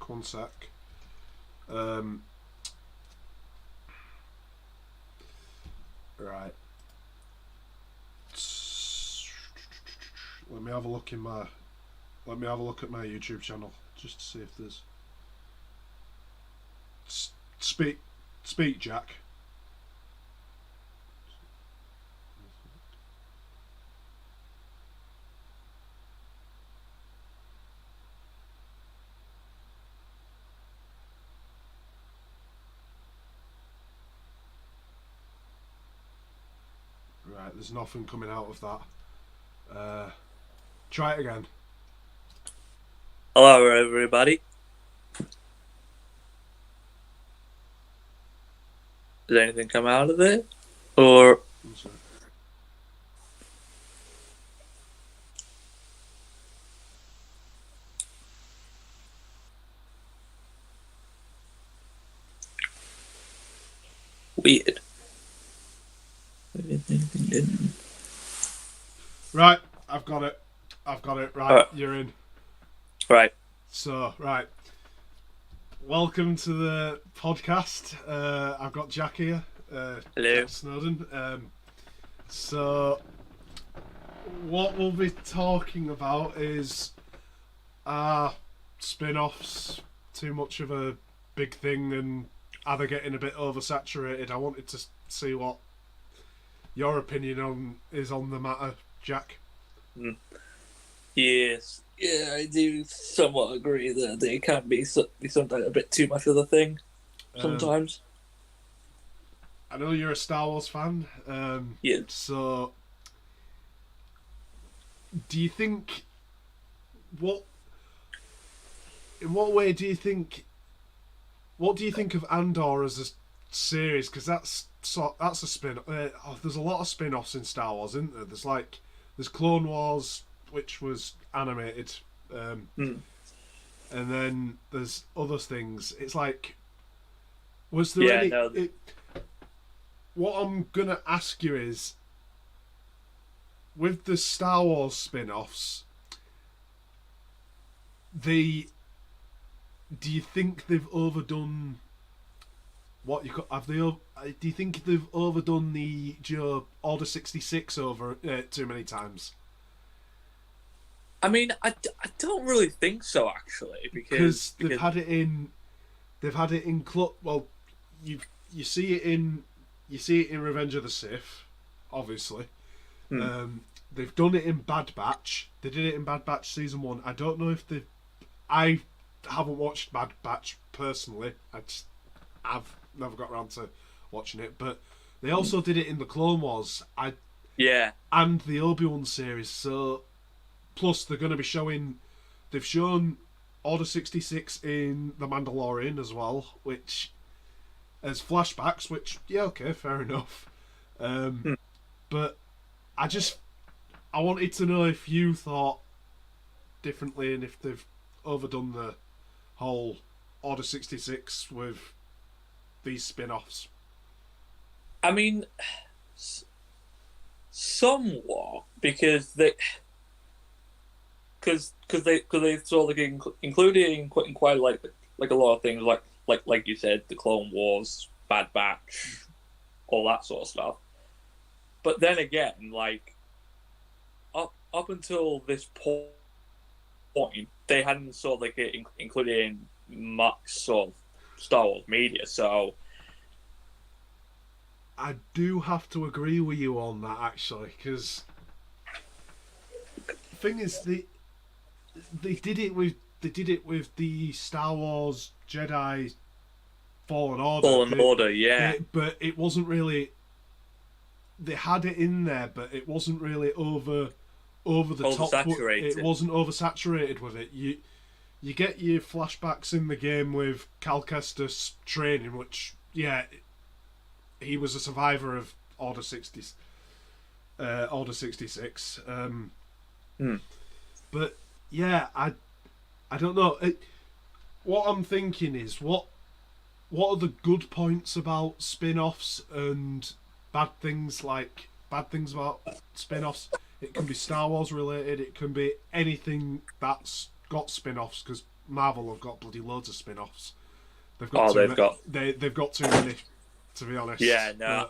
One sec. Right. Let me have a look at my YouTube channel just to see if there's. Speak, Jack. Right, there's nothing coming out of that. Try it again. Hello, everybody. Did anything come out of it? Or... Weird. Right, I've got it. Right, you're in. Right. So, right. Welcome to the podcast. I've got Jack here. Hello. Jack Snowden. So, what we'll be talking about is spin-offs. Too much of a big thing, and are they getting a bit oversaturated? I wanted to see what your opinion is on the matter, Jack. Yes. Yeah, I do somewhat agree that they can be sometimes a bit too much of the thing. Sometimes. I know you're a Star Wars fan. Yeah. So, do you think in what way do you think? What do you think of Andor as a series? Because that's a spin. There's a lot of spin-offs in Star Wars, isn't there? There's Clone Wars, which was animated, and then there's other things. It's like, was there any? No. What I'm gonna ask you is, with the Star Wars spin-offs, do you think they've overdone what you have they? Do you think they've overdone the Order 66 over too many times? I mean, I don't really think so, actually, because they've had it in. Well, you see it in Revenge of the Sith, obviously. They've done it in Bad Batch. They did it in Bad Batch season 1. I don't know if I haven't watched Bad Batch personally. I've never got around to watching it, but they also did it in the Clone Wars. And the Obi-Wan series. So, plus they're going to be showing. They've shown Order 66 in The Mandalorian as well, which as flashbacks. Which okay, fair enough. But I wanted to know if you thought differently and if they've overdone the whole Order 66 with these spin-offs. I mean, somewhat, because they sort of including quite like a lot of things like you said, the Clone Wars, Bad Batch, all that sort of stuff. But then again, like up until this point, they hadn't sort of like included in much sort of Star Wars media, so I do have to agree with you on that, actually, because the thing is, they did it with the Star Wars Jedi Fallen Order. Yeah. But it wasn't really. They had it in there, but it wasn't really over the top. It wasn't oversaturated with it. You get your flashbacks in the game with Cal Kestis training, which he was a survivor of Order 66. But yeah, I don't know. What I'm thinking is what are the good points about spin-offs and bad things about spin-offs? It can be Star Wars related. It can be anything that's got spin-offs, because Marvel have got bloody loads of spin-offs. They've got too many, to be honest. Yeah, no.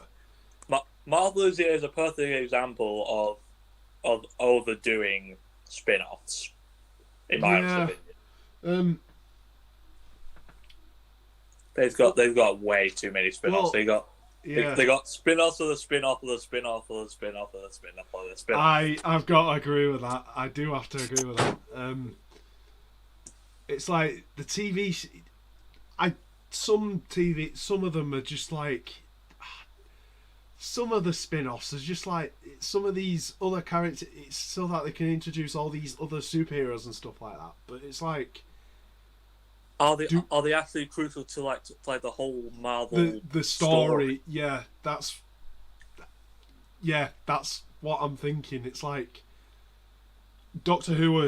Marvel is a perfect example of overdoing spin-offs, in my honest opinion. They've got way too many spin-offs. They got spin-offs of the spin-off of the spin-off of the spin-off of the spin-off of the spin-off. I've got to agree with that. I do have to agree with that. It's like the TV. Some of them are just like. Some of the spin-offs are just like some of these other characters. It's so that they can introduce all these other superheroes and stuff like that. But it's like, are they actually crucial to like the whole Marvel the story? Yeah, that's what I'm thinking. It's like Doctor Who are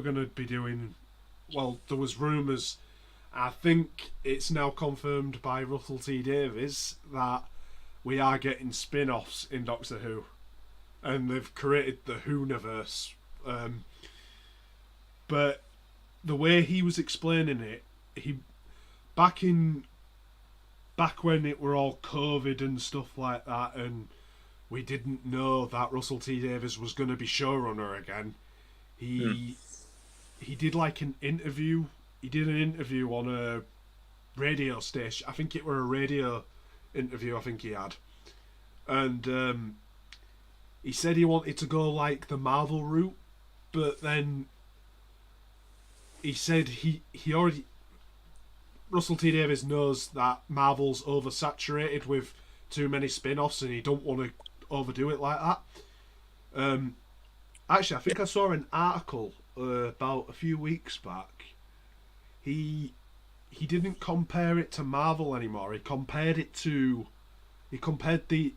going to be doing. Well, there was rumours. I think it's now confirmed by Russell T Davies that we are getting spin-offs in Doctor Who, and they've created the Who-niverse. But the way he was explaining it, back when it were all COVID and stuff like that, and we didn't know that Russell T Davies was going to be showrunner again. He did like an interview. He did an interview on a radio station. I think it were a radio interview. I think he had, and he said he wanted to go like the Marvel route, but then he said he already. Russell T Davies knows that Marvel's oversaturated with too many spin-offs, and he don't want to overdo it like that. Actually, I think I saw an article about a few weeks back. He didn't compare it to Marvel anymore. He compared the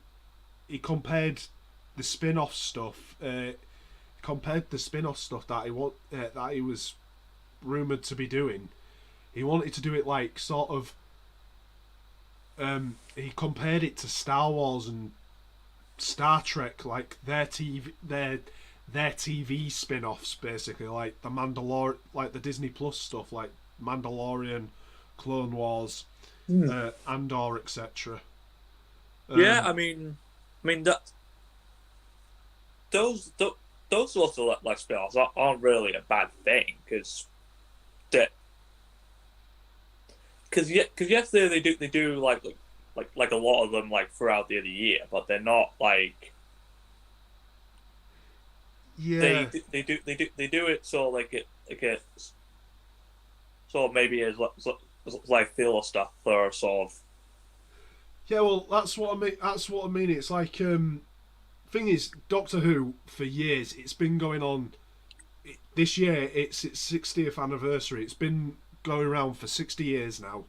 spin-off stuff. Compared the spin-off stuff that he was rumored to be doing. He wanted to do it like sort of. He compared it to Star Wars and Star Trek, like their TV spin-offs, basically, like the like the Disney Plus stuff, like Mandalorian, Clone Wars, Andor, etc. Yeah, I mean that those sorts of like spin-offs aren't really a bad thing because yes, they do like a lot of them like throughout the year, but they're not like. Yeah. They do it so like so maybe as like filler stuff or sort of. Yeah, well, that's what I mean. It's like thing is, Doctor Who for years it's been going on. This year it's its 60th anniversary. It's been going around for 60 years now.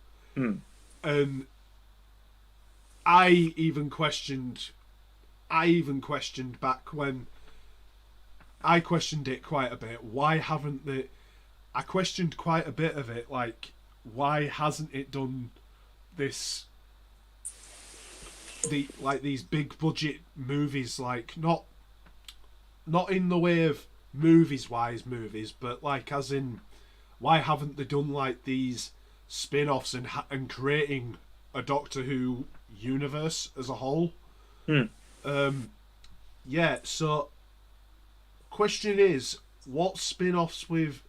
I even questioned back when. I questioned it quite a bit. Why haven't they? I questioned quite a bit of it. Like, why hasn't it done this? These big budget movies, like not in the way of movies, but like as in, why haven't they done like these spin-offs and creating a Doctor Who universe as a whole? Yeah. So. Question is, what spin-offs with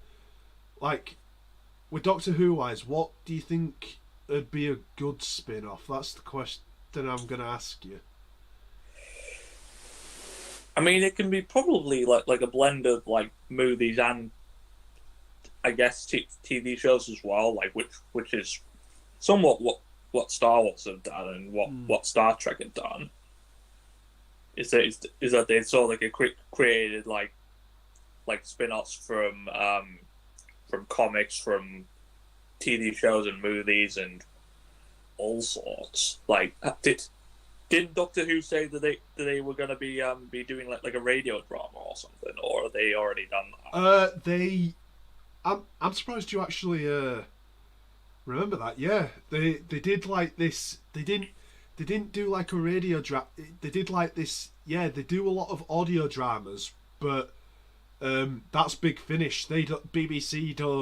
Doctor Who wise, what do you think would be a good spin-off? That's the question I'm going to ask you. I mean, it can be probably like a blend of like movies and I guess TV shows as well, like which is somewhat what Star Wars have done and what Star Trek have done. Is that they sort of like created like spin-offs from comics, from TV shows and movies and all sorts. Like didn't Doctor Who say that they were going to be doing like a radio drama or something, or are they already done that? I'm surprised you actually remember that. Yeah, they did like this. They didn't do like a radio drama. They did like this. Yeah, they do a lot of audio dramas, but That's Big Finish. BBC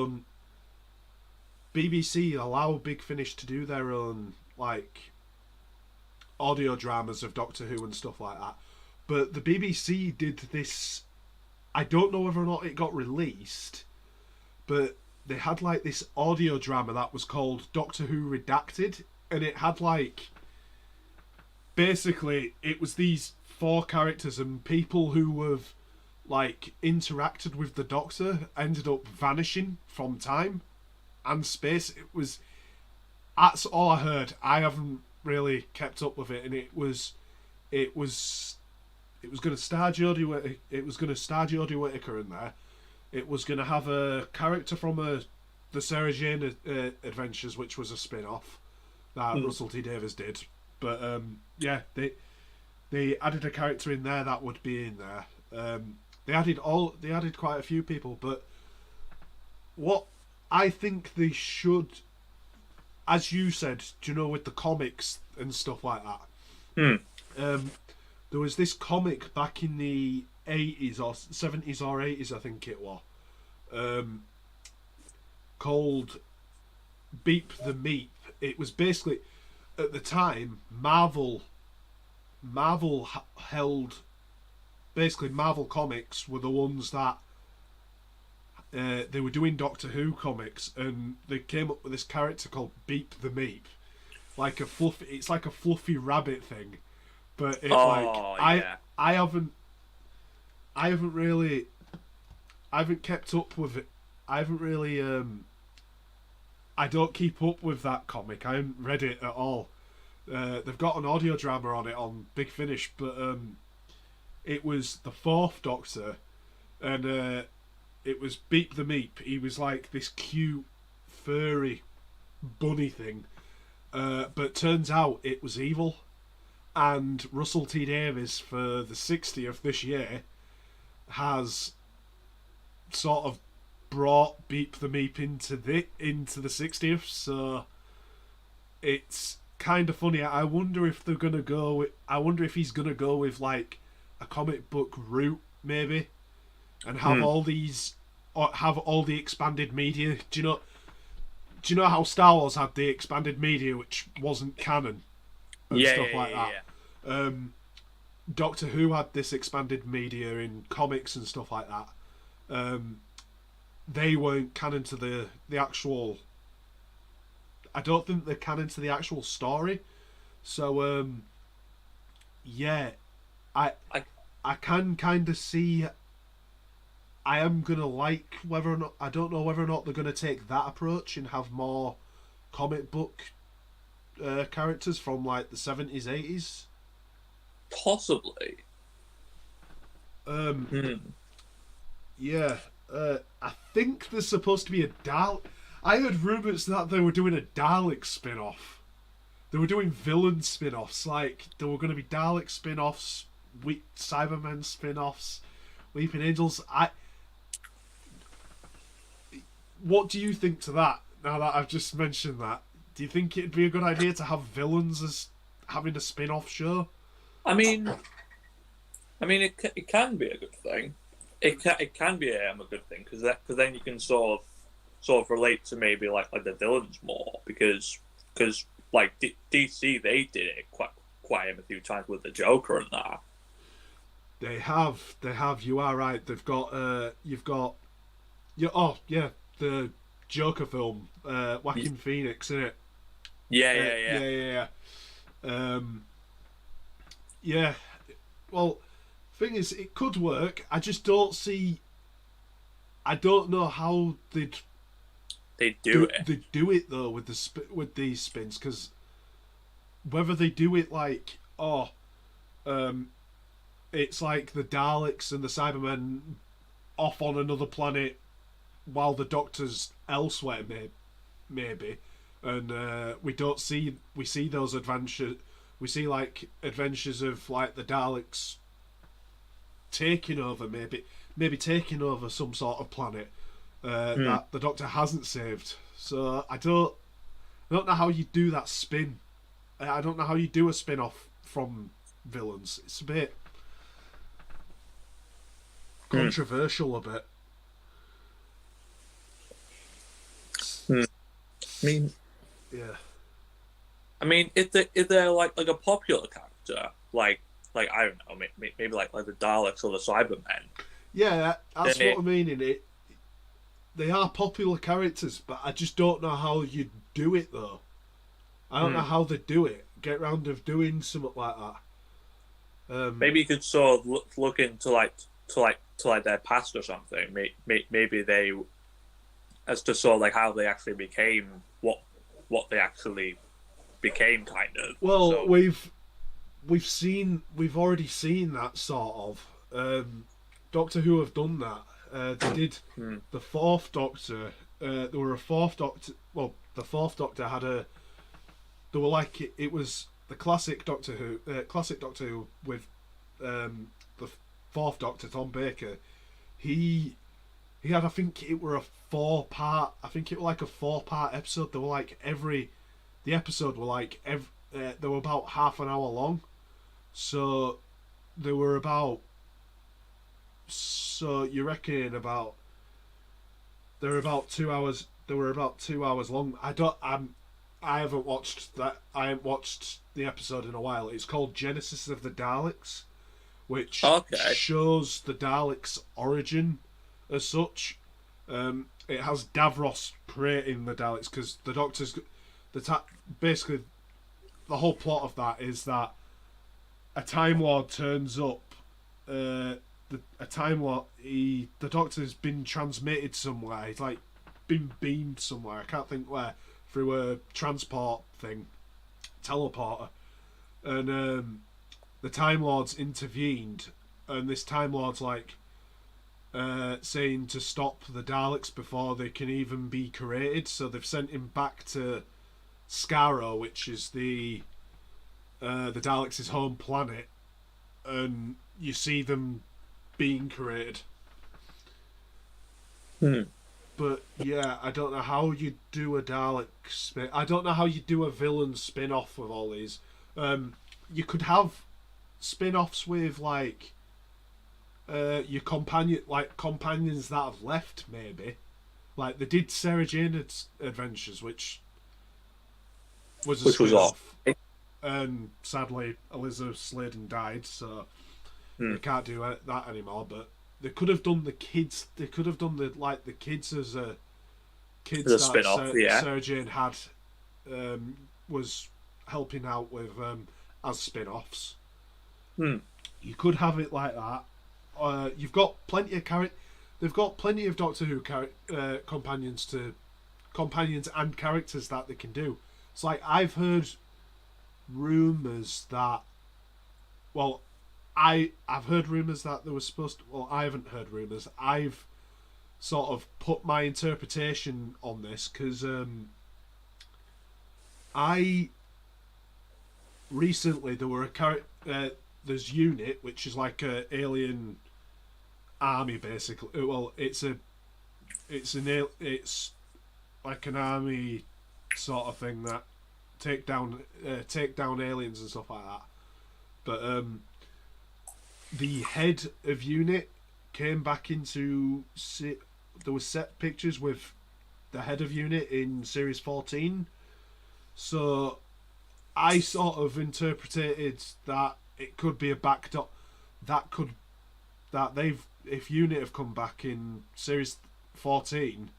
allow Big Finish to do their own like audio dramas of Doctor Who and stuff like that. But the BBC did this. I don't know whether or not it got released, but they had like this audio drama that was called Doctor Who Redacted, and it had like basically it was these 4 characters, and people who have like interacted with the Doctor ended up vanishing from time and space. That's all I heard. I haven't really kept up with it, and it was going to star Jodie Whittaker. It was going to star Jodie Whittaker in there. It was going to have a character from the Sarah Jane Adventures, which was a spin-off that Russell T Davies did. But yeah, they added a character in there that would be in there. They added quite a few people, but what I think they should, as you said, do you know, with the comics and stuff like that. There was this comic back in the 80s or 70s or 80s, I think it was, called Beep the Meep. It was basically, at the time, Marvel held, basically Marvel Comics were the ones that they were doing Doctor Who comics, and they came up with this character called Beep the Meep, it's like a fluffy rabbit thing. But I haven't kept up with it. I haven't really I don't keep up with that comic. I haven't read it at all. They've got an audio drama on it on Big Finish, but it was the 4th Doctor, and it was Beep the Meep. He was like this cute furry bunny thing, but turns out it was evil. And Russell T Davies, for the 60th this year, has sort of brought Beep the Meep into the 60th. So it's kind of funny. I wonder if they're gonna go. I wonder if he's gonna go with like a comic book route, maybe, and have all these, or have all the expanded media. Do you know how Star Wars had the expanded media, which wasn't canon? And stuff like that. Yeah. Doctor Who had this expanded media in comics and stuff like that. They weren't canon to the actual. I don't think they're canon to the actual story. So yeah, I can kind of see. I am gonna like whether or not, I don't know whether or not they're gonna take that approach and have more comic book characters from like the 70s, 80s. Possibly. Yeah. I think there's supposed to be a Dalek. I heard rumours that they were doing a Dalek spin-off. They were doing villain spin-offs. Like, there were going to be Dalek spin-offs, Cybermen spin-offs, Weeping Angels. What do you think to that, now that I've just mentioned that? Do you think it'd be a good idea to have villains as having a spin-off show? I mean, it can be a good thing. It can be a good thing because then you can sort of relate to maybe like the villains more because like DC, they did it quite a few times with the Joker and that. They have. You are right. They've got the Joker film, Joaquin Phoenix, in it. Yeah. Yeah. Well, thing is, it could work. I just don't see. I don't know how they'd do it. They do it though with these spins, because whether they do it like it's like the Daleks and the Cybermen off on another planet while the Doctor's elsewhere, maybe, and we see those adventures. We see like adventures of like the Daleks taking over, maybe taking over some sort of planet that the Doctor hasn't saved. So I don't know how you do that spin. I don't know how you do a spin off from villains. It's a bit. controversial a bit. I mean, Yeah. I mean, if they're like a popular character, like I don't know, maybe like the Daleks or the Cybermen. Yeah, that's Then what I mean in it. They are popular characters, but I just don't know how you do it though. I don't know how they do it. Get round of doing something like that. Maybe you could sort of look into like their past or something. Maybe they, as to sort of like how they actually became what they actually became, kind of. Well, So, we've already seen that sort of. Doctor Who have done that. They did the Fourth Doctor. There were a Fourth Doctor. Well, the Fourth Doctor had a. They were like it was the classic Doctor Who with the Fourth Doctor, Tom Baker. He had, I think it were a 4-part. I think it was like a 4-part episode. They were like the episode were like they were about half an hour long. So they were about. So you reckon about. They're about 2 hours. They were about 2 hours long. I haven't watched that. I haven't watched the episode in a while. It's called Genesis of the Daleks, which shows the Daleks' origin as such. It has Davros creating the Daleks because the Doctor's basically the whole plot of that is that a Time Lord turns up. The Doctor's been transmitted somewhere. He's like been beamed somewhere. I can't think where. Through a transport thing, teleporter, and the Time Lords intervened, and this Time Lord's like saying to stop the Daleks before they can even be created. So they've sent him back to Skaro, which is the Daleks' home planet, and you see them being created. But yeah, I don't know how you do a Dalek spin. I don't know how you do a villain spin-off with all these. You could have spin-offs with like your companions that have left, maybe. Like they did Sarah Jane's Adventures, which was a spin-off. And sadly, Elizabeth Sladen died, so they can't do that anymore. But they could have done the kids. They could have done the kids as a kids as a spin-off. Sarah Jane had was helping out with as spin-offs. You could have it like that. You've got plenty of They've got plenty of Doctor Who companions and characters that they can do. It's like I've heard rumours that. Well, I've heard rumours that there was supposed to. Well, I haven't heard rumours. I've sort of put my interpretation on this because I recently there were a character. There's Unit, which is like a alien army, basically. Well, it's like an army sort of thing that take down aliens and stuff like that. But the head of Unit came back into. There was set pictures with the head of Unit in series 14. So I sort of interpreted that it could be a backdrop if Unit have come back in series 14,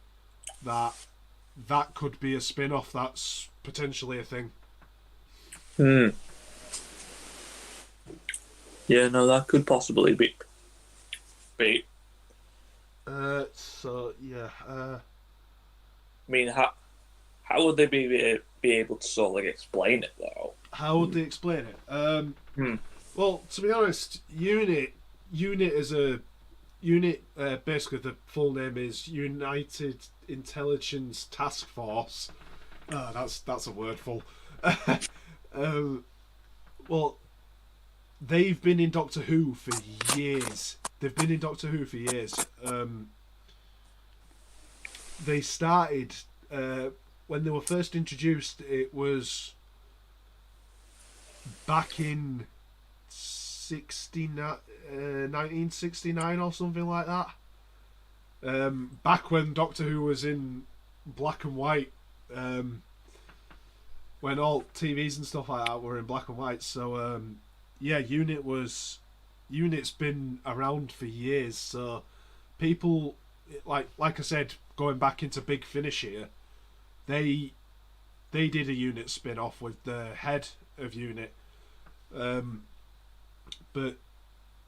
that could be a spin-off. That's potentially a thing. Yeah, no, that could possibly be. So yeah. I mean, how would they be able to sort of like explain it though? How would they explain it? Well, to be honest, Unit is a unit. Basically, the full name is United Intelligence Task Force. That's a wordful. Well, they've been in Doctor Who for years. They started when they were first introduced. It was back in 1969 or something like that. Back when Doctor Who was in black and white, when all TVs and stuff like that were in black and white. So yeah, Unit's been around for years. So people like I said, going back into Big Finish here, they did a Unit spin off with the head of Unit. But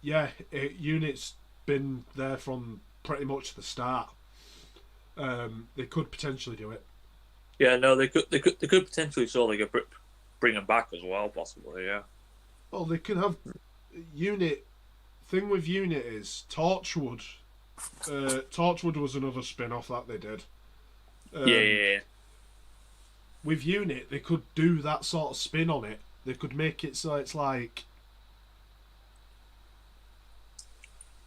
yeah, Unit's been there from pretty much the start. They could potentially do it. Yeah, no, they could potentially bring them back as well, possibly. Yeah. Well, they can have Unit. Thing with Unit is Torchwood. Torchwood was another spin-off that they did. Yeah. With Unit, they could do that sort of spin on it. They could make it so it's like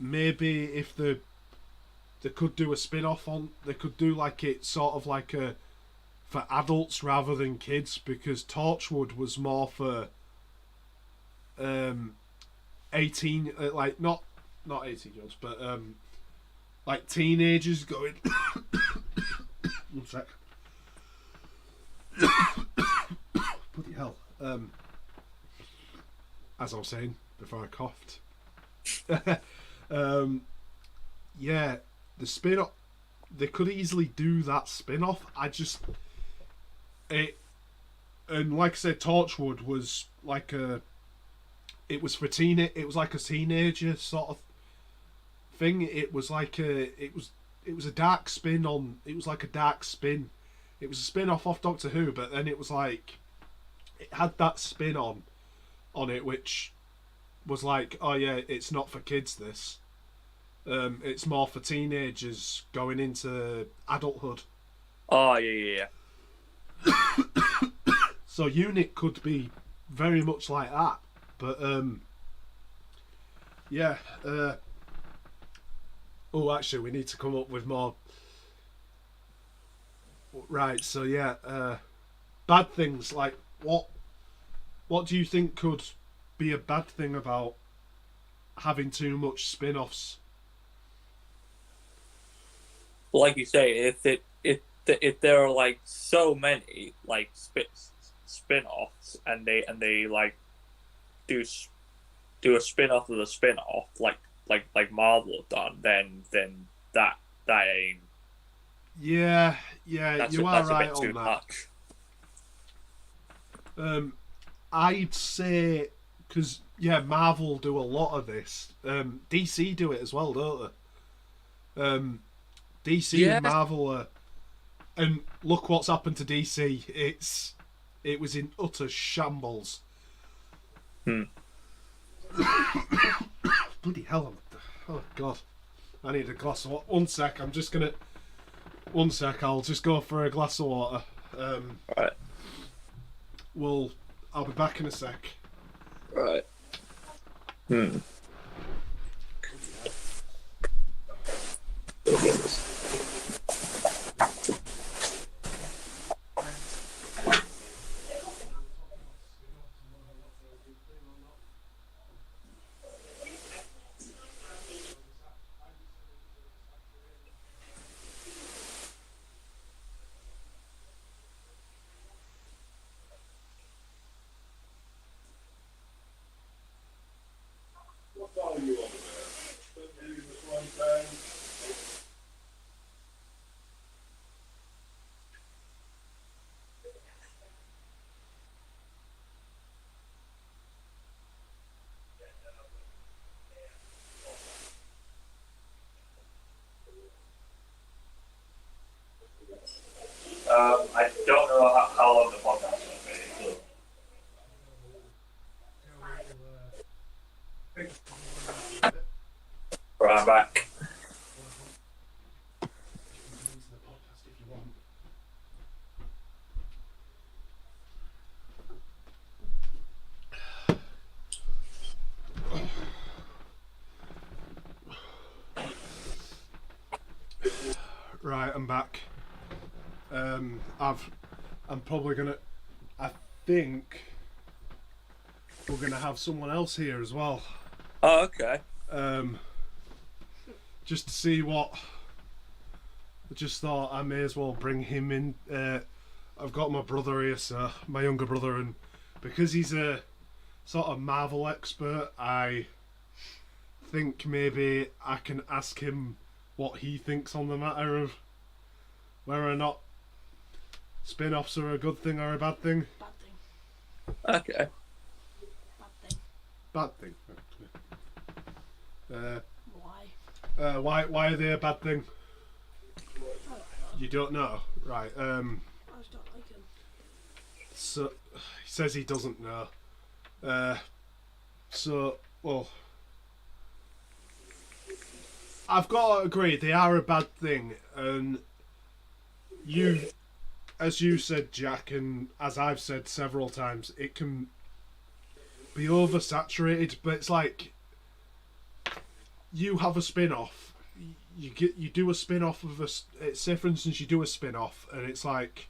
maybe if they could do a spin-off on. They could do like it sort of like a for adults rather than kids, because Torchwood was more for 18 like not 18-year-olds, but like teenagers going. One sec. Bloody hell. As I was saying before I coughed. Yeah, the spin-off, they could easily do that spin-off. And like I said, Torchwood was like it was like a teenager sort of thing. It was like it was a dark spin on. It was like a dark spin. It was a spin off Doctor Who, but then it was like it had that spin on it, which was like, oh yeah, it's not for kids. This, it's more for teenagers going into adulthood. Oh yeah. So Unit could be very much like that, but yeah. Oh, actually, we need to come up with more. Right. So yeah, bad things like what do you think could be a bad thing about having too much spin-offs? Like you say, if there are like so many like spin-offs and they like do a spin-off of the spin-off like Marvel have done, then that ain't. Yeah, you are right on that. Much. I'd say because Marvel do a lot of this. DC do it as well, don't they? DC and Marvel are, and look what's happened to DC. It was in utter shambles. Bloody hell! Oh God! I need a glass of water. One sec. I'm just gonna. One sec. I'll just go for a glass of water. Right. I'll be back in a sec. Right. I don't know how long the podcast will be. Right, I'm back. Right, I'm back. I'm probably gonna. I think we're gonna have someone else here as well. Oh, okay. Just to see what. I just thought I may as well bring him in. I've got my brother here, so my younger brother, and because he's a sort of Marvel expert, I think maybe I can ask him what he thinks on the matter of whether or not spin-offs are a good thing or a bad thing. Bad thing. Okay. Bad thing. Bad thing. Why? Why are they a bad thing? I don't know. You don't know, right? I just don't like him. So he says he doesn't know. Well, I've got to agree they are a bad thing, and as you said, Jack, and as I've said several times, it can be oversaturated. But it's like you have a spin-off. You do a spin-off of say for instance you do a spin-off, and it's like,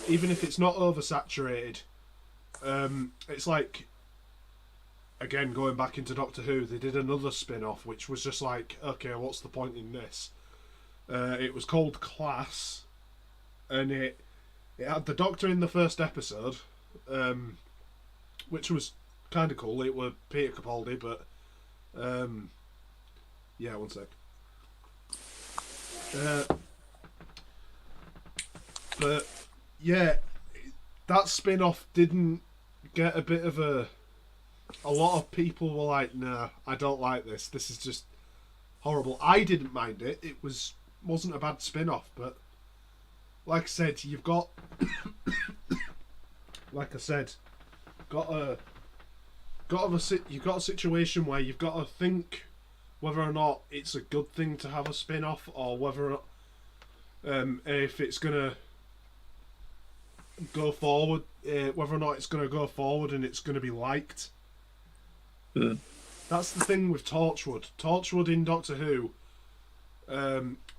even if it's not oversaturated, it's like, again, going back into Doctor Who, they did another spin-off which was just like, okay, what's the point in this? It was called Class, and it had the Doctor in the first episode, which was kind of cool. It was Peter Capaldi, but yeah, one sec. But yeah, that spin-off didn't get a bit of a lot of people were like, nah, I don't like this. This is just horrible. I didn't mind it. It wasn't a bad spin-off, but like I said, you've got like I said, you've got a situation where you've got to think whether or not it's a good thing to have a spin-off, or whether or not, if it's gonna go forward, whether or not it's gonna go forward and it's gonna be liked. Mm. That's the thing with Torchwood. Torchwood in Doctor Who,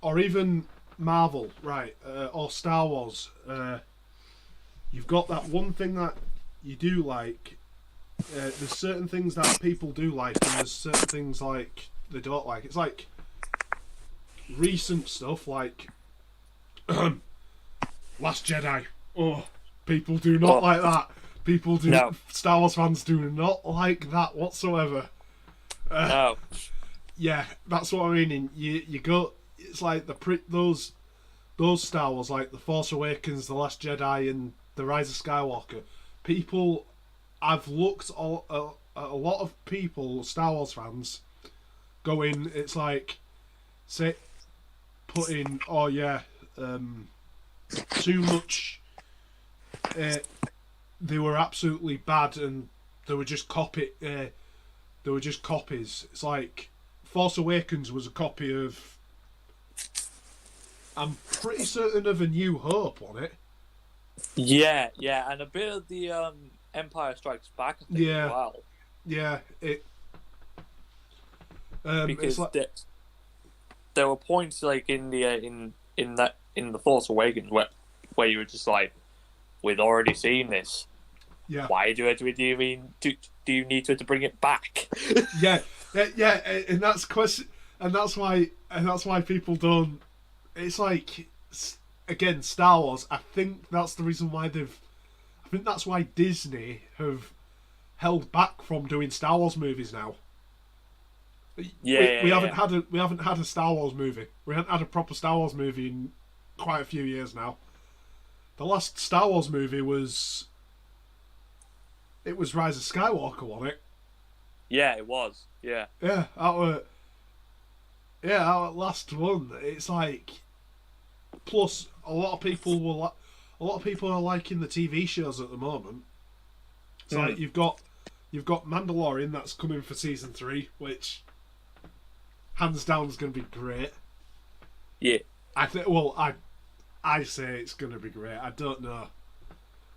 or even Marvel, right, or Star Wars. You've got that one thing that you do like. There's certain things that people do like, and there's certain things like they don't like. It's like recent stuff like Last Jedi. Oh, people do not like that. People do. No. Star Wars fans do not like that whatsoever. No. Yeah, that's what I mean. And you go. It's like those Star Wars, like The Force Awakens, The Last Jedi, and The Rise of Skywalker. People, I've looked at a lot of people, Star Wars fans, going. It's like, say, put in. Oh yeah, too much. They were absolutely bad, and they were just They were just copies. It's like Force Awakens was a copy of. I'm pretty certain of A New Hope on it. Yeah, and a bit of the Empire Strikes Back, I think, Yeah. as well. Yeah, it. Because it's like, there were points like in the Force Awakens where you were just like, we've already seen this. yeah, Why do you need to bring it back? yeah, and that's question, and that's why people don't. It's like, again, Star Wars. I think that's the reason why I think that's why Disney have held back from doing Star Wars movies now. We haven't had a Star Wars movie. We haven't had a proper Star Wars movie in quite a few years now. The last Star Wars movie was Rise of Skywalker, wasn't it? Yeah, it was. Yeah. Yeah, our last one. It's like, plus a lot of people are liking the TV shows at the moment. It's like you've got Mandalorian that's coming for season 3, which hands down is going to be great. Yeah. I say it's going to be great. I don't know.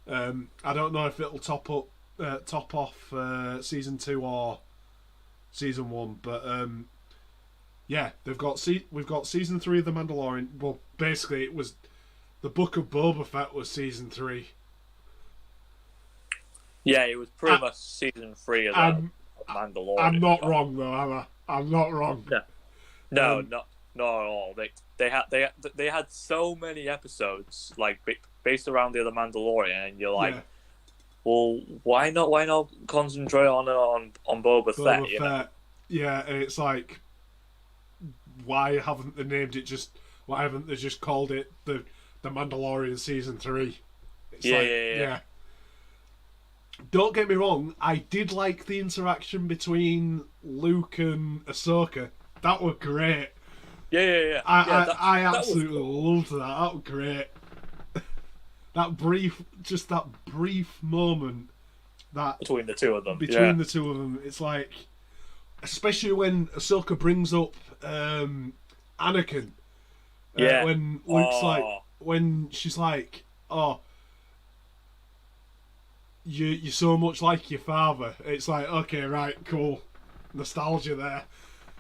I don't know if it'll top off season 2 or season 1, but yeah, we've got season 3 of The Mandalorian. Well, basically, it was the Book of Boba Fett was season 3. Yeah, it was pretty much season 3 of that. Mandalorian. I'm not wrong though, am I? I'm not wrong. No, not at all. They had so many episodes like based around the other Mandalorian, and you're like, Yeah. well, why not concentrate on Boba Fett? Boba You know? Fett. Yeah, and it's like, why haven't they named it just? Why haven't they just called it the Mandalorian season 3? It's Yeah. Don't get me wrong, I did like the interaction between Luke and Ahsoka. That was great. Yeah. I that was absolutely cool. loved that. That was great. that brief moment that Between the two of them. the two of them, it's like, especially when Ahsoka brings up Anakin. When Luke's when she's like, oh, you're so much like your father. It's like, okay, right, cool. Nostalgia there.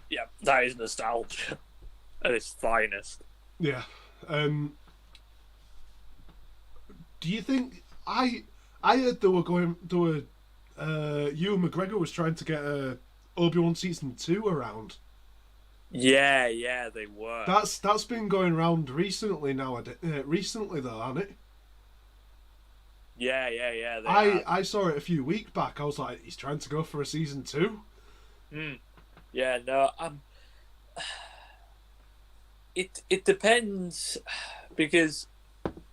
Yeah, that is nostalgia at its finest. Yeah. Do you think I heard Ewan McGregor was trying to get Obi-Wan season 2 around. Yeah, they were. That's been going around recently though, hasn't it? Yeah. I saw it a few weeks back. I was like, he's trying to go for a season 2. Yeah, no. It depends, because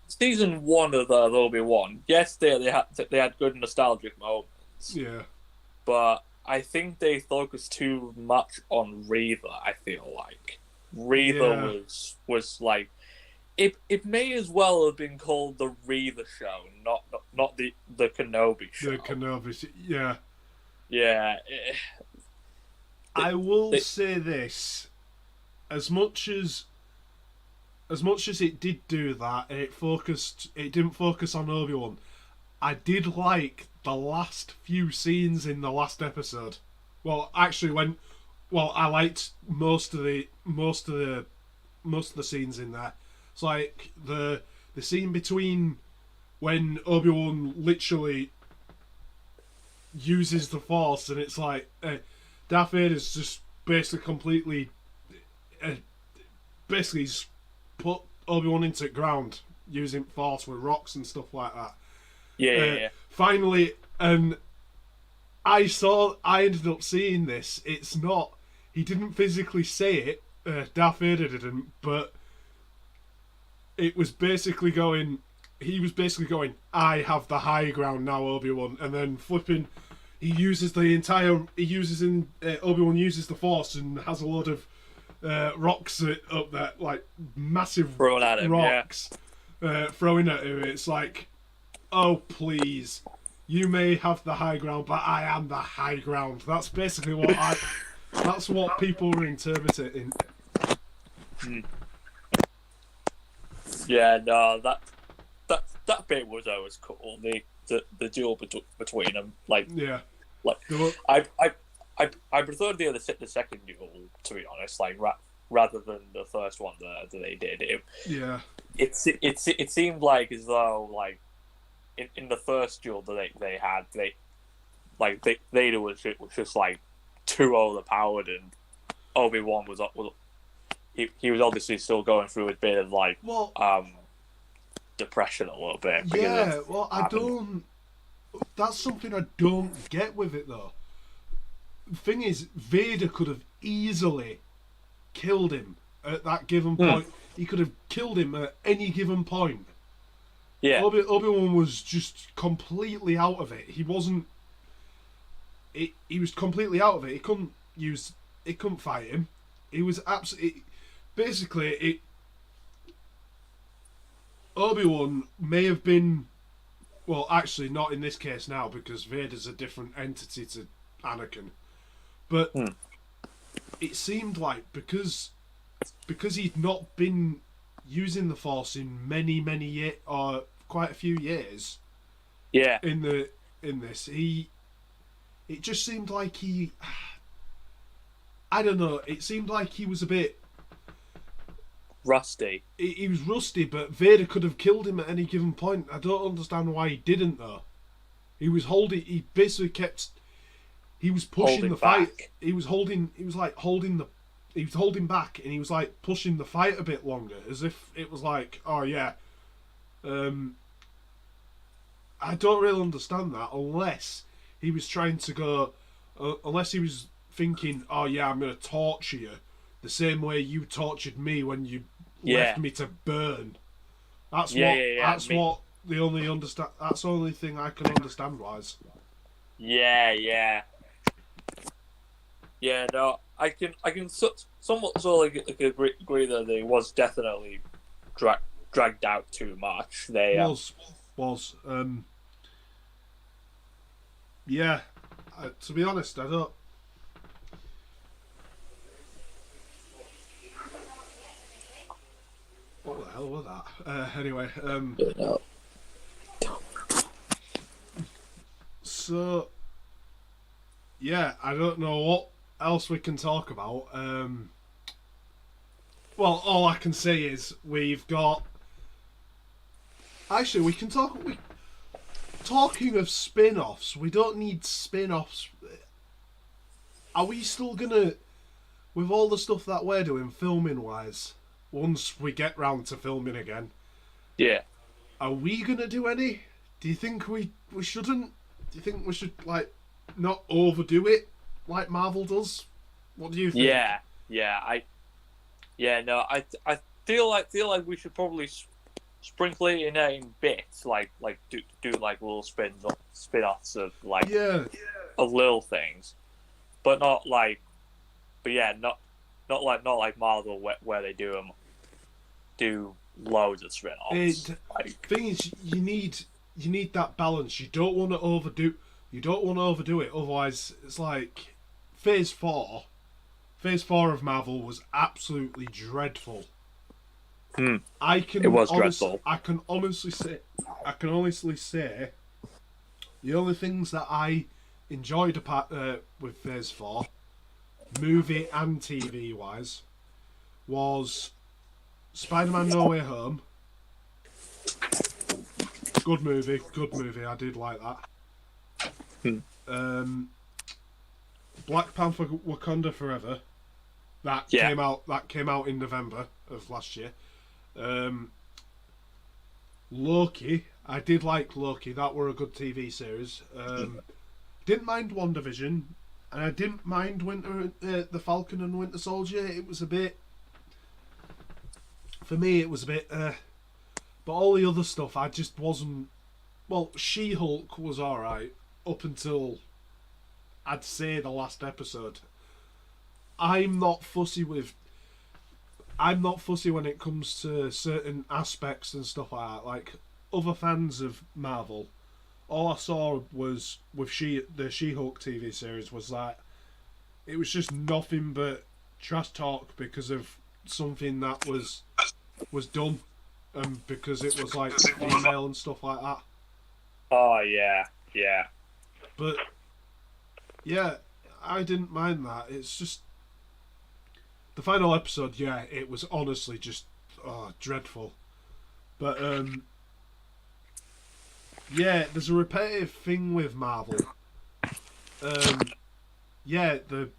season 1 of the Obi-Wan, yes, they had good nostalgic moments. Yeah. But I think they focused too much on Reva. I feel like Reva was like, it may as well have been called the Reva show, not the Kenobi show. The Kenobi, yeah. Yeah. I will say this: as much as it did do that, and it didn't focus on Obi-Wan, I did like the last few scenes in the last episode. Well, actually, I liked most of the scenes in there. It's like the scene between when Obi-Wan literally uses the Force, and it's like Darth Vader's just basically he's put Obi-Wan into the ground using Force with rocks and stuff like that. Yeah. Finally, and I ended up seeing this. It's not. He didn't physically say it. Darth Vader didn't, but it was basically going. He was basically going, I have the high ground now, Obi-Wan, and then flipping. He uses Obi-Wan uses the Force and has a load of rocks up there, like massive throwing at him, rocks, throwing at him. It's like, oh please, you may have the high ground, but I am the high ground. That's basically what that's what people were interpreting. Yeah, no, that bit was always cool. The duel between them, like I preferred the second duel, to be honest. Like rather than the first one that they did. It seemed like as though like in the first duel that they had, Vader was just like too overpowered, and Obi-Wan was he was obviously still going through a bit of like depression a little bit. Yeah, well, I don't. That's something I don't get with it though. The thing is, Vader could have easily killed him at that given point. He could have killed him at any given point. Yeah, Obi-Wan was just completely out of it. He wasn't. He was completely out of it. He couldn't fight him. He was absolutely. Basically, Obi-Wan may have been. Well, actually, not in this case now, because Vader's a different entity to Anakin. But it seemed like because he'd not been using the Force in many years, or quite a few years. Yeah. In this, it just seemed like I don't know. It seemed like he was a bit rusty. He was rusty, but Vader could have killed him at any given point. I don't understand why he didn't though. He was holding. He basically kept. he was pushing Holding the fight. back. He was holding back, and he was like pushing the fight a bit longer, as if it was like, oh yeah. I don't really understand that unless he was trying to go, unless he was thinking, oh yeah, I'm going to torture you the same way you tortured me when you left me to burn. That's That's the only understand. That's the only thing I can understand wise. Yeah. No, I can somewhat sort of agree that it was definitely dragged out too much. Was. Yeah. To be honest, I don't. What the hell was that? Anyway. So. Yeah, I don't know what else we can talk about. Well, all I can say is we've got. Actually, we can talk. Talking of spin-offs, we don't need spin-offs. Are we still gonna, with all the stuff that we're doing filming-wise, once we get round to filming again? Yeah. Are we gonna do any? Do you think we shouldn't? Do you think we should not overdo it like Marvel does? What do you think? I feel like we should probably sprinkle it in bits, like do like little spin-offs of of little things, but not like Marvel where they do loads of spin-offs. Thing is, you need that balance. You don't want to overdo. You don't want to overdo it. Otherwise, it's like Phase 4 of Marvel was absolutely dreadful. It was dreadful. I can honestly say the only things that I enjoyed with Phase 4, movie and TV wise, was Spider-Man No Way Home. Good movie. I did like that. Black Panther: Wakanda Forever. That came out in November of last year. Loki. I did like Loki. That were a good TV series. Didn't mind WandaVision, and I didn't mind the Falcon and Winter Soldier. It was a bit. For me, it was a bit. But all the other stuff, I just wasn't. Well, She-Hulk was alright up until, I'd say, the last episode. I'm not fussy when it comes to certain aspects and stuff like that. Like other fans of Marvel, all I saw was with the She-Hulk TV series was like it was just nothing but trash talk because of something that was done, and because it was like female and stuff like that. Oh yeah. But yeah, I didn't mind that. It's just the final episode. Yeah, it was honestly just dreadful. But yeah, there's a repetitive thing with Marvel. Yeah, the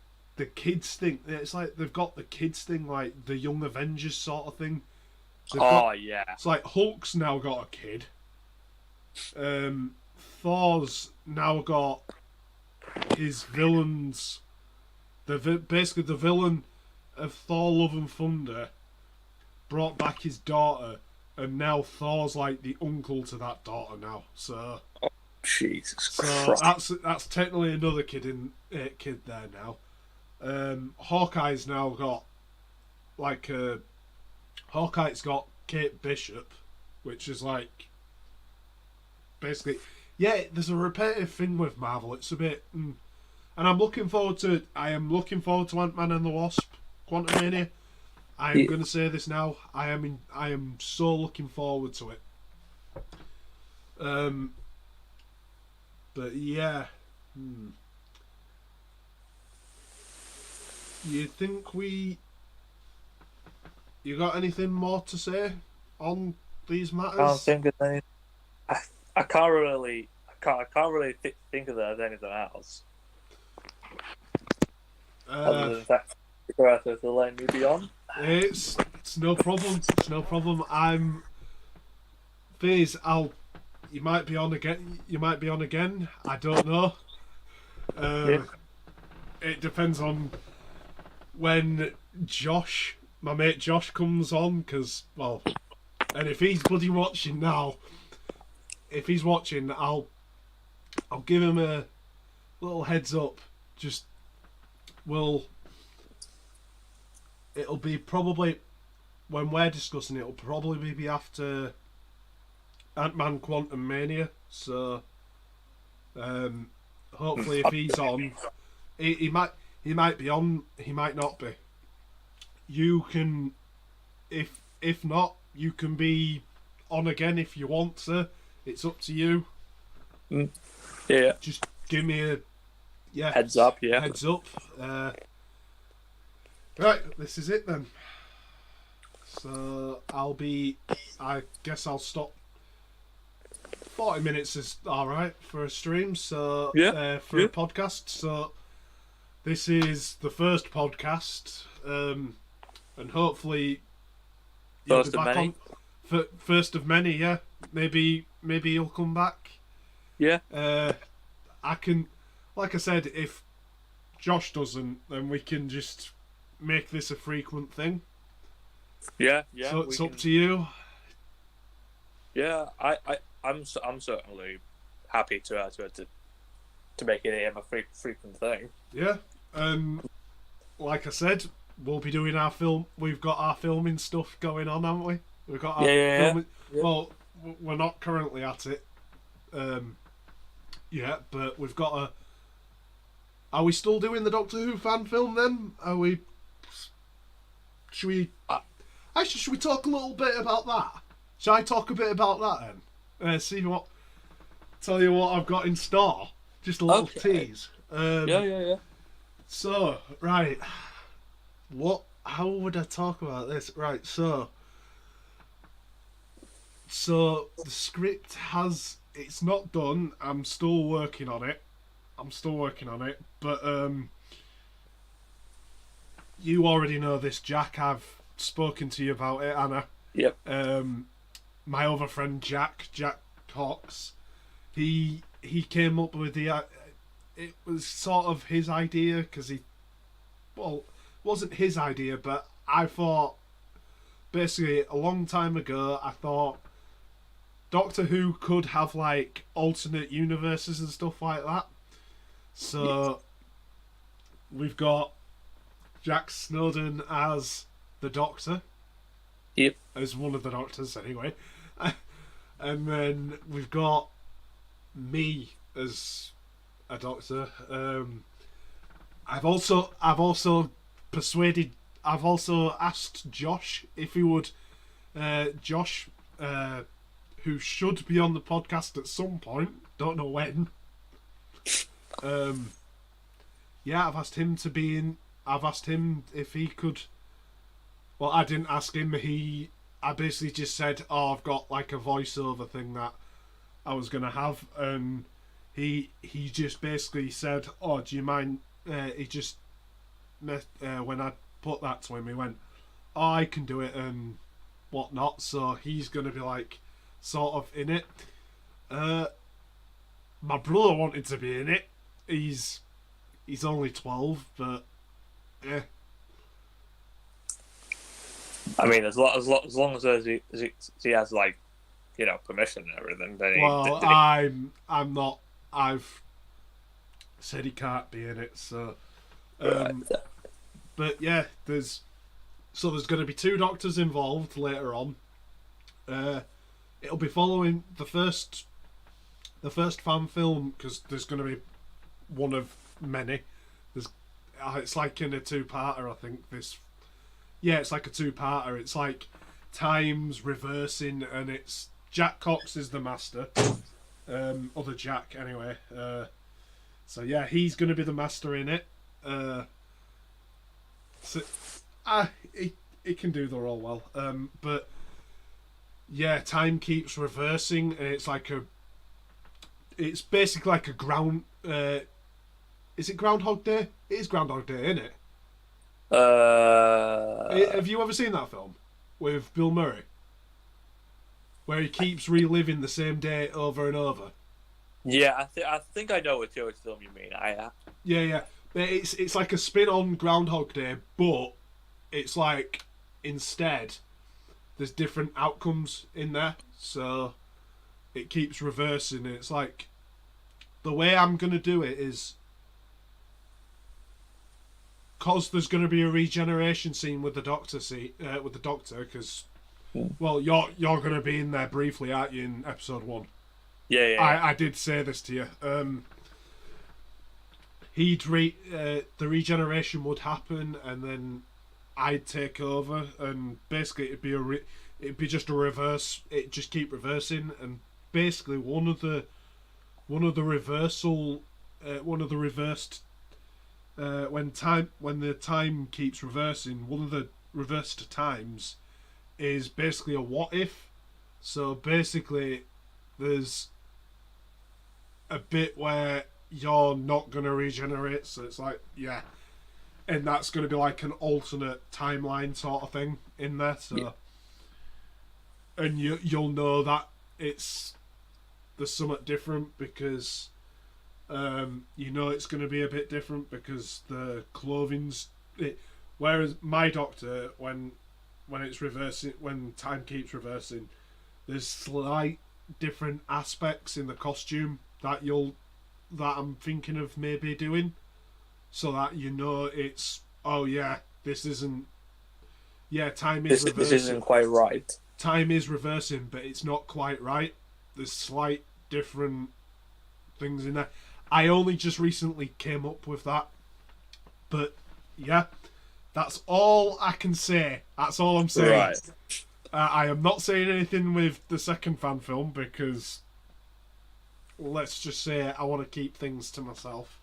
kids thing. It's like they've got the kids thing, like the Young Avengers sort of thing. Yeah. It's like Hulk's now got a kid. Thor's now got his villains. Basically the villain of Thor: Love and Thunder brought back his daughter, and now Thor's like the uncle to that daughter now. So Jesus Christ. that's technically another kid there now. Hawkeye's now got Hawkeye's got Kate Bishop, which is like basically there's a repetitive thing with Marvel. It's a bit and I am looking forward to Ant-Man and the Wasp: Quantumania. I am going to say this now. I am so looking forward to it. But yeah. You think you got anything more to say on these matters? I don't think of anything. I can't really think of anything else. Other than that, for letting me be on. It's no problem. It's no problem. Thing you might be on again. You might be on again. I don't know. Yeah. It depends on when my mate Josh, comes on. Because and if he's bloody watching now, if he's watching, I'll give him a little heads up. It'll be probably when we're discussing it. It'll probably be after Ant-Man Quantum Mania. So hopefully, if he's on, he might be on. He might not be. You can, if not, you can be on again if you want to. It's up to you. Yeah. Just give me a heads up. Yeah. Heads up. Right, this is it then. So I guess I'll stop. 40 minutes is alright for a stream, so for a podcast. So this is the first podcast, and hopefully you'll be back on first of many. Yeah, maybe you'll come back. Yeah. I can, like I said, if Josh doesn't, then we can just make this a frequent thing. Yeah. So it's up to you. Yeah, I'm certainly happy to make it a frequent thing. Yeah, like I said, we'll be doing our film. We've got our filming stuff going on, haven't we? We've got our filming. Yeah. Well, we're not currently at it, yet, but we've got a. Are we still doing the Doctor Who fan film then? Are we? Should we? Actually, should we talk a little bit about that? Shall I talk a bit about that then? Tell you what I've got in store. Just a little tease. Yeah. So, right. How would I talk about this? Right, so the script it's not done. I'm still working on it. But, you already know this, Jack. I've spoken to you about it, Anna. Yep. My other friend Jack Hawks, he came up with it was sort of his idea because it wasn't his idea, but I thought basically a long time ago I thought Doctor Who could have like alternate universes and stuff like that. So we've got Jack Snowden as the Doctor. Yep. As one of the Doctors, anyway. And then we've got me as a Doctor. I've also asked Josh if he would. Josh, who should be on the podcast at some point. Don't know when. I've asked him to be in. I've asked him if he could. Well, I didn't ask him. I basically just said, I've got like a voiceover thing that I was gonna have, and he just basically said, do you mind? He just when I put that to him, he went, I can do it and whatnot. So he's gonna be like sort of in it. My brother wanted to be in it. He's only 12, but yeah. I mean, as long as he has like, permission and everything. Then I'm not. I've said he can't be in it. So, but yeah, there's going to be 2 Doctors involved later on. It'll be following the first fan film because there's going to be one of many. It's like in a 2-parter, I think. It's like a 2-parter. It's like times reversing, and it's Jack Cox is the master. Other Jack, anyway. So yeah, he's going to be the master in it. He can do the role well. But yeah, time keeps reversing, and it's basically like a ground. Is it Groundhog Day? It is Groundhog Day, isn't it? Have you ever seen that film with Bill Murray, where he keeps reliving the same day over and over? Yeah, I think I know which film you mean. Yeah. It's like a spin on Groundhog Day, but it's like instead there's different outcomes in there, so it keeps reversing. It's like the way I'm gonna do it is, cause there's gonna be a regeneration scene with the doctor. Because well, you're gonna be in there briefly, aren't you, in episode 1? Yeah. I did say this to you. The regeneration would happen, and then I'd take over, and basically it'd be just a reverse. It just keep reversing, and basically one of the reversed when the time keeps reversing, one of the reversed times is basically a what if. So basically, there's a bit where you're not going to regenerate, so it's like, yeah, and that's going to be like an alternate timeline sort of thing in there. So yeah. And you'll know that there's somewhat different, because it's going to be a bit different because the clothing's whereas my doctor, when it's reversing, when time keeps reversing, there's slight different aspects in the costume that I'm thinking of maybe doing, so that it's, oh yeah, this isn't, yeah, time is reversing. This isn't quite right. Time is reversing, but it's not quite right. There's slight different things in there. I only just recently came up with that, but yeah, that's all I can say. That's all I'm saying. Right. I am not saying anything with the second fan film, because let's just say I want to keep things to myself.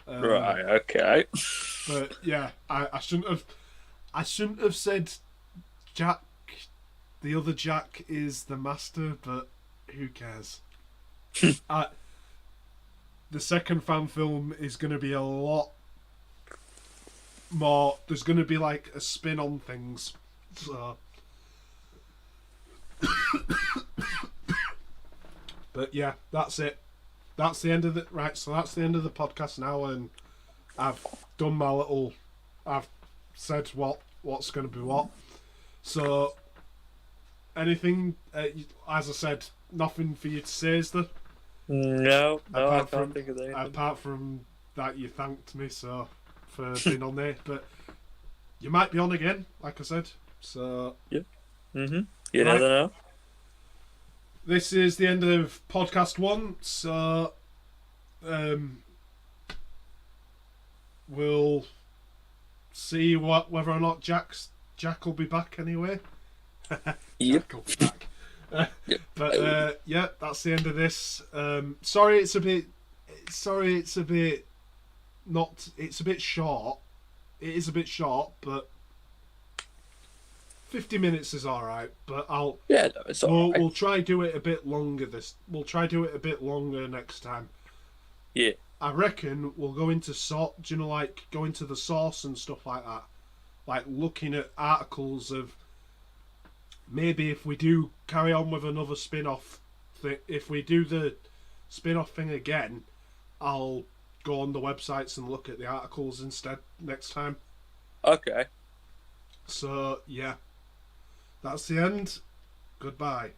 Right. Okay. But yeah, I shouldn't have said Jack. The other Jack is the master, but who cares? The second fan film is going to be a lot more. There's going to be like a spin on things. So, but yeah, that's it. That's the end of it. Right, so that's the end of the podcast now, and I've done my little. I've said what's going to be what. So, anything? As I said, nothing for you to say, is there? No, I can't think of anything. Apart from that, you thanked me for being on there, but you might be on again, like I said. So yeah, You never know. This is the end of podcast 1. So we'll see whether or not Jack will be back anyway. Yep. Jack will be back. But yeah, that's the end of this. Sorry, it's a bit not. It's a bit short. It is a bit short, but 50 minutes is all right. But it's all right. We'll try do it a bit longer. We'll try do it a bit longer next time. Yeah. I reckon we'll go into like go into the source and stuff like that, like looking at articles of. Maybe if we do carry on with another spin-off thing, if we do the spin-off thing again, I'll go on the websites and look at the articles instead next time. Okay. So, yeah. That's the end. Goodbye.